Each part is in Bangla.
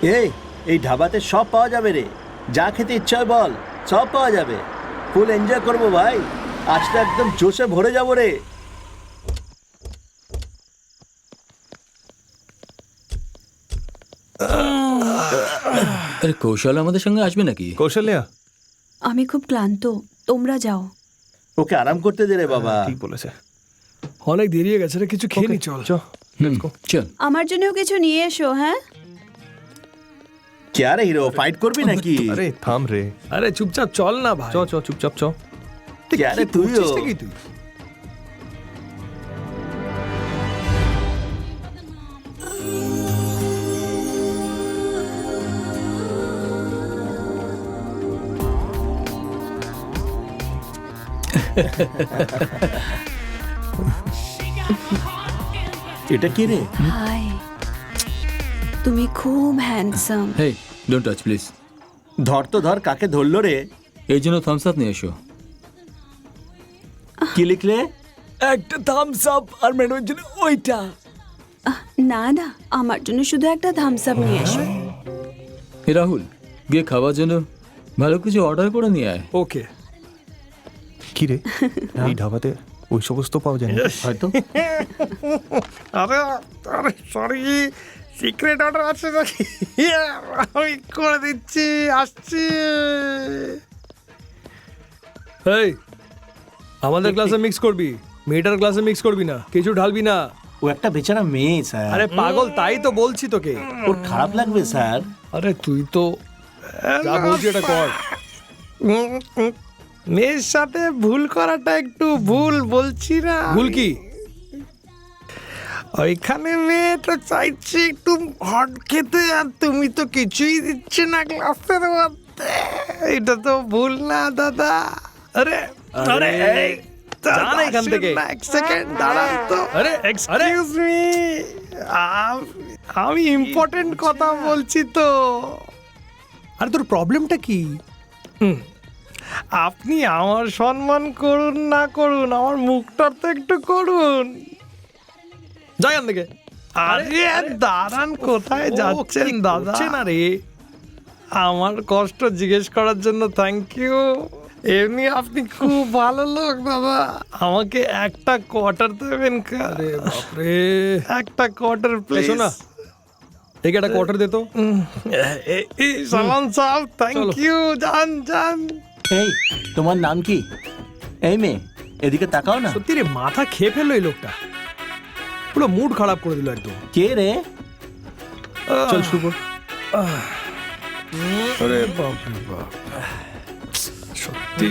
এই ধাবাতে সব পাওয়া যাবে রে, যা খেতে ইচ্ছা হয় বল, সব পাওয়া যাবে। ফুল এনজয় করবো ভাই, আজটা একদম জোশে ভরে যাবো রে। আরে কৌশল আমাদের সঙ্গে আসবে নাকি? কৌশল্যা, আমি খুব ক্লান্ত, তোমরা যাও। ওকে আরাম করতে দে রে বাবা। ঠিক বলেছে। অনেক দেরি হয়ে গেছে রে, কিছু খেয়ে নি, চল। চল। আমার জন্যও কিছু নিয়ে এসো। হ্যাঁ, কে রে হিরো, ফাইট করবি নাকি? আরে থাম রে, আরে চুপচাপ চল না ভাই। চ চ চুপচাপ চ। কে রে তুইও? করছিস নাকি তুই? এটা কি রে? হাই, তুমি খুব handsome. Hey, don't touch please. ধর তো ধর, কাকে ধরলো রে? এই জন্য থামস আপ নিয়ে এসো। কি লিখলে? একটা থামস আপ আর ম্যাডামের জন্য ওইটা। না না, আমার জন্য শুধু একটা থামস আপ নিয়ে এসো। হে রাহুল, গিয়ে খাওয়ার জন্য ভালো কিছু অর্ডার করে নিয়ে আয়। ওকে। কি রে, এই ধাবাতে ওই সমস্ত পাওয়া যায় না হয়তো। আরে আরে সরি, সিক্রেট অর্ডার আছে নাকি? আমি করে দিচ্ছি, আসছি। এই, আমাদের ক্লাসে মিক্স করবি, মেয়েটার ক্লাসে মিক্স করবি না, কিছু ঢালবি না। ও একটা বেচারা মেয়ে স্যার। আরে পাগল, তাই তো বলছি তোকে। ওর খারাপ লাগবে স্যার। আরে তুই তো যা বলছি এটা কর। মেয়ের সাথে ভুল করাটা একটু ভুল বলছি না? ভুল কি? ওইখানে মেয়েটা চাইছে একটু হট খেতে, আর তুমি তো কিছুই দিচ্ছে না ক্লাসের মধ্যে। এটা তো ভুল না দাদা? আরে আরে এই, যা না এখান থেকে। এক সেকেন্ড দাঁড়ান তো। আরে এক্সকিউজ মি, আমি ইম্পর্টেন্ট কথা বলছি তো। আরে তোর প্রবলেমটা কি? আপনি আমার সম্মান করুন না করুন, আমার মুখটা তো একটু করুন। যা এখান থেকে। আরে দাঁড়ান, কোথায় যাচ্ছেন দাদা? না রে। আমার কষ্ট জিজ্ঞেস করার জন্য থ্যাংক ইউ। এমনি আপনি খুব ভালো লোক দাদা। আমাকে একটা কোয়ার্টার দেবেন? আরে বাপরে। একটা কোয়ার্টার প্লিজ। শোনা, ঠিক একটা কোয়ার্টার দে তো। সালাম সাহেব, থ্যাংক চলো। ইউ। যান যান। এই, তোমার নাম কি? এই মেয়ে, এদিকে তাকাও না। সত্যি রে, মাথা খেয়ে ফেললো এই লোকটা, পুরো মুড খারাপ করে দিল একদম। কে রে? চল শুরু কর। আরে বাপ রে বাপ, সত্যি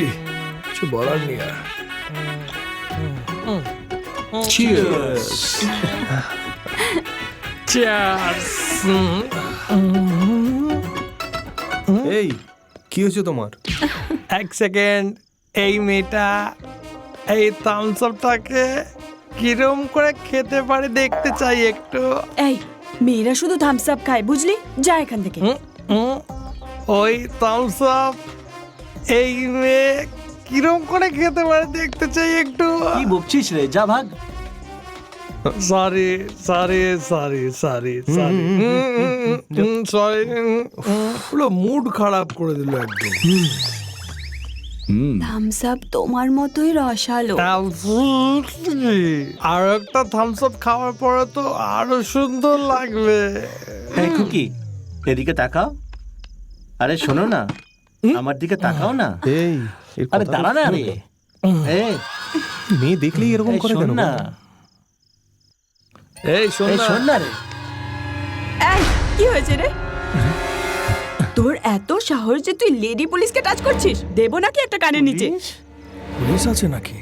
কিছু বলার নেই আর। চিয়ার্স। চিয়ার্স। এই কি হয়েছে তোমার? এক সেকেন্ড, এই মেয়েটা এই থামস আপটাকে কিরম করে খেতে পারে দেখতে চাই একটু। এই, মেয়েরা শুধু থামস আপ খায়, বুঝলি? যা এখান থেকে। ওই থামস আপ এই মেয়ে কিরম করে খেতে পারে দেখতে চাই একটু। কি বকছিস রে, যা ভাগ। Sorry sorry sorry sorry sorry sorry. পুরো মুড খারাপ করে দিল একদম। থামস আপ তোমার মতোই রসালো। আর একটা থামস আপ খাওয়ার পরে তো আরো সুন্দর লাগবে। এই খুকি, এদিকে তাকাও। আরে শোনো না, আমার দিকে তাকাও না। এই এর আরে কথা দাঁড়া না তো রে। এই, মেয়ে দেখলেই এরকম এই করে শোন কেন? না। এই শোন এই না। শোন না রে। এই, কি হয়েছে রে? তোর এত সাহস যে তুই লেডি পুলিশকে টাচ করছিস? দেবো নাকি একটা কানের নিচে? পুলিশ আছে নাকি?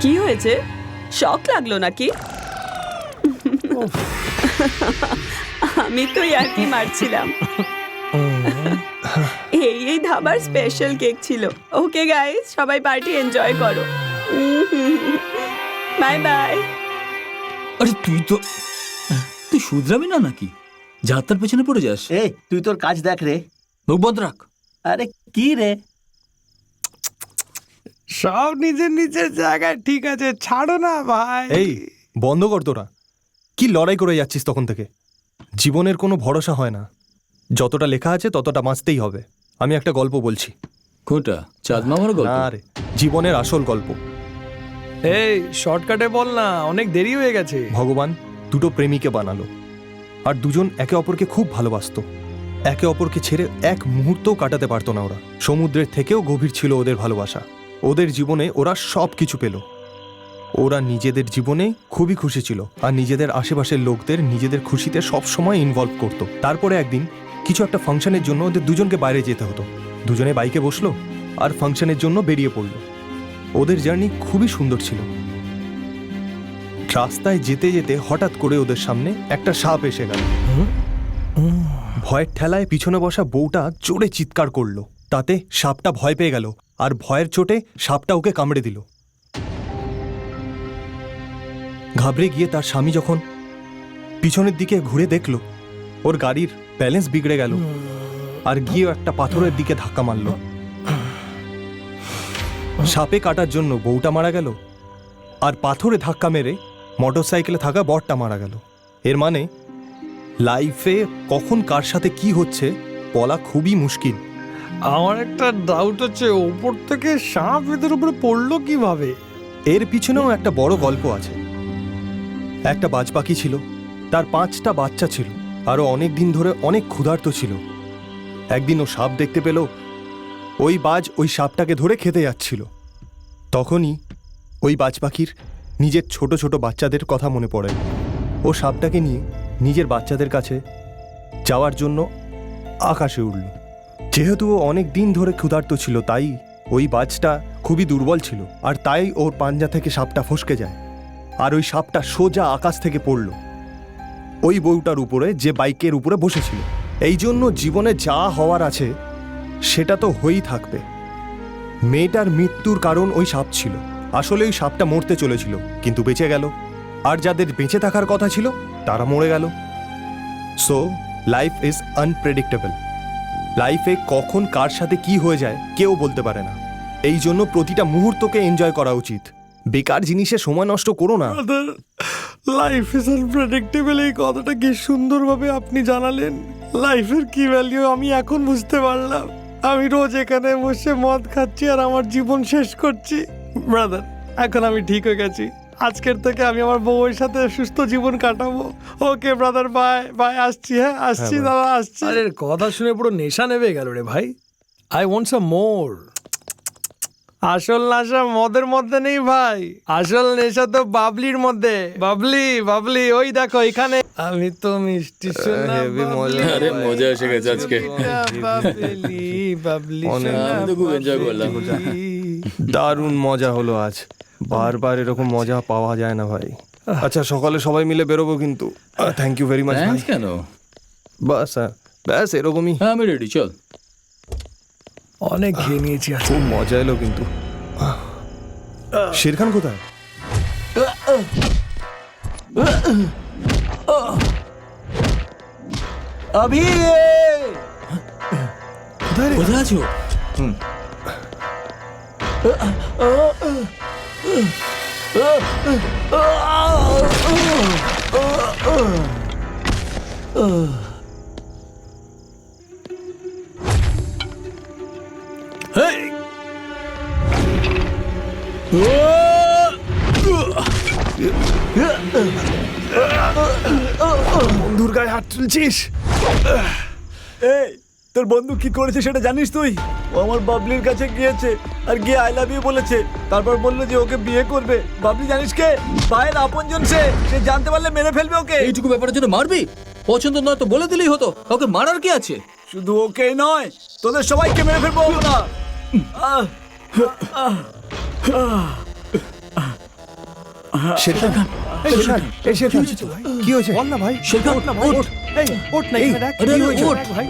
কি হয়েছে? শক লাগলো নাকি? আমি তো ইয়ার্কি মারছিলাম। এই ধাবার স্পেশাল কেক ছিল। ওকে গাইস, সবাই পার্টি এনজয় করো। Bye bye. আরে তুই শুধরাবি না নাকি? যাত্রার পেছনে পড়ে যাস। এই, তুই তোর কাজ দেখ রে। মুখ বন্ধ রাখ। আরে কি রে? সব নিজের নিজের জায়গায় ঠিক আছে, ছাড়ো না ভাই। এই বন্ধ কর তোরা, কি লড়াই করে যাচ্ছিস তখন থেকে? জীবনের কোনো ভরসা হয় না, যতটা লেখা আছে ততটা বাঁচতেই হবে। আমি একটা গল্প বলছি। কোনটা? চাঁদ মামার গল্প? না রে, জীবনের আসল গল্প। এই শর্টকাটে বল না, অনেক দেরি হয়ে গেছে। ভগবান দুটো প্রেমীকে বানালো, আর দুজন একে অপরকে খুব ভালোবাসতো। একে অপরকে ছেড়ে এক মুহূর্তও কাটাতে পারতো না ওরা। সমুদ্রের থেকেও গভীর ছিল ওদের ভালোবাসা। ওদের জীবনে ওরা সব কিছু পেল। ওরা নিজেদের জীবনে খুবই খুশি ছিল, আর নিজেদের আশেপাশের লোকদের নিজেদের খুশিতে সব সময় ইনভলভ করতো। তারপরে একদিন কিছু একটা ফাংশনের জন্য ওদের দুজনকে বাইরে যেতে হতো। দুজনে বাইকে বসলো আর ফাংশনের জন্য বেরিয়ে পড়লো। ওদের জার্নি খুবই সুন্দর ছিল। রাস্তায় যেতে যেতে হঠাৎ করে ওদের সামনে একটা সাপ এসে গেল। ভয়ের ঠেলায় পিছনে বসা বউটা জোরে চিৎকার করলো। তাতে সাপটা ভয় পেয়ে গেল, আর ভয়ের চোটে সাপটা ওকে কামড়ে দিল। ঘাবড়ে গিয়ে তার স্বামী যখন পিছনের দিকে ঘুরে দেখল, ওর গাড়ির ব্যালেন্স বিগড়ে গেল, আর গিয়ে একটা পাথরের দিকে ধাক্কা মারল। সাপে কাটার জন্য বউটা মারা গেল, আর পাথরে ধাক্কা মেরে মোটরসাইকেলে থাকা বরটা মারা গেল। এর মানে লাইফে কখন কার সাথে কি হচ্ছে বলা খুবই মুশকিল। আমার একটা ডাউট হচ্ছে, ওপর থেকে সাপ এদের উপরে পড়লো কিভাবে? এর পিছনেও একটা বড় গল্প আছে। একটা বাজ পাখি ছিল, তার 5টা বাচ্চা ছিল, আরো অনেক দিন ধরে অনেক ক্ষুধার্ত ছিল। একদিন ও সাপ দেখতে পেল। ওই বাজ ওই সাপটাকে ধরে খেতে যাচ্ছিল। তখনই ওই বাজ পাখির নিজের ছোট ছোট বাচ্চাদের কথা মনে পড়ে। ও সাপটাকে নিয়ে নিজের বাচ্চাদের কাছে যাওয়ার জন্য আকাশে উড়ল। যেহেতু ও অনেক দিন ধরে ক্ষুধার্ত ছিল, তাই ওই বাজটা খুবই দুর্বল ছিল, আর তাই ওর পাঞ্জা থেকে সাপটা ফসকে যায়, আর ওই সাপটা সোজা আকাশ থেকে পড়ল ওই বউটার উপরে, যে বাইকের উপরে বসেছিল। এই জন্য জীবনে যা হওয়ার আছে সেটা তো হয়েই থাকবে। মেয়েটার মৃত্যুর কারণ ওই সাপ ছিল। আসলে ওই সাপটা মরতে চলেছিল, কিন্তু বেঁচে গেল, আর যাদের বেঁচে থাকার কথা ছিল তারা মরে গেল। So life is unpredictable. লাইফে কখন কার সাথে কি হয়ে যায় কেউ বলতে পারে না। এই জন্য প্রতিটা মুহূর্তকে এনজয় করা উচিত। বেকার জিনিসে সময় নষ্ট করো না। লাইফ ইজ আনপ্রেডিক্টেবল, এই কথাটা কি সুন্দরভাবে আপনি জানালেন। লাইফের কি ভ্যালু আমি এখন বুঝতে পারলাম। আমি রোজ এখানে বসে মদ খাচ্ছি আর আমার জীবন শেষ করছি। ব্রাদার, এখন আমি ঠিক হয়ে গেছি। আজকের থেকে আমি আমার বউয়ের সাথে সুস্থ জীবন কাটাবো। ওকে ব্রাদার, বাই বাই, আসছি। হ্যাঁ আসছি দাদা, আসছি। আরে কথা শুনে পুরো নেশা নেমে গেল রে ভাই। আই ওয়ান্ট সাম মোর। আসল নেশা মদের মধ্যে নেই ভাই, আসল নেশা তো বাবলির মধ্যে। বাবলি বাবলি, ওই দেখো এখানে। আমি তো মিষ্টি সোনা বাবলি। আরে মজা এসে গেছে আজকে। বাবলি বাবলি অনেক সোনা আমি তো খুব এনজয় করলাম। দারুণ মজা হলো আজ। বারবার এরকম মজা পাওয়া যায় না ভাই। আচ্ছা, সকালে সবাই মিলে বেরোবো কিন্তু। থ্যাংক ইউ ভেরি মাচ ভাই। থ্যাঙ্কস কেন? বাস ব্যাস এরকমই। হ্যাঁ আমি রেডি, চল। অনেক খেয়ে নিয়েছি আজকে। খুব মজা এলো কিন্তু। শেরখান কোথায়? अभी কোথায় আছো? বন্ধুর গায়ে হাত তুলছিস? এই তোর বন্ধু কি করেছে সেটা জানিস তুই? ও আমার বাবলির কাছে গিয়েছে আর গিয়ে আই লাভ ইউ বলেছে। তারপর বললো যে ওকে বিয়ে করবে। বাবলি জানিস কে? ভাইয়ের আপনজন সে জানতে পারলে মেরে ফেলবে ওকে। এইটুকু ব্যাপারের জন্য মারবি? পছন্দ নয় তো বলে দিলেই হতো, ওকে মারার কি আছে? শুধু ওকেই নয়, তোদের সবাইকে মেরে ফেলবো আমরা। শেরখান, শেরখান, এই শেরখান, কি হয়েছে? বল না ভাই, শেরখান, ওঠ না ভাই, ওঠ। এই ওঠ না, এখানে দেখ, আরে, কি আরে, হয়েছে? ওঠ। ভাই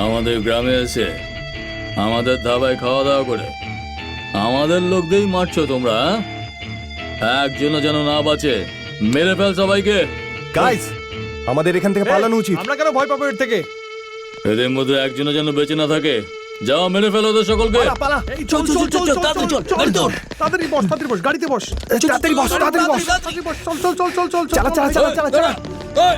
আমাদের গ্রামে এসে আমাদের ধাবায় খাওয়া দাওয়া করে আমাদের লোকদেরই মারছো তোমরা? একজনও যেন না বাঁচে, মেরে ফেল সবাইকে। গাইস, আমাদের এখান থেকে পালানো উচিত। আমরা কেন ভয় পাবো এর থেকে? এদের মধ্যে একজনও যেন বেঁচে না থাকে। যাও মেরে ফেলো ওদের সকলকে। এই চল চল চল চল তাড়াতাড়ি চল তাড়াতাড়ি বস গাড়িতে বস তাড়াতাড়ি বস চল চল চল চল চল চালা চালা চালা চালা চালা এই,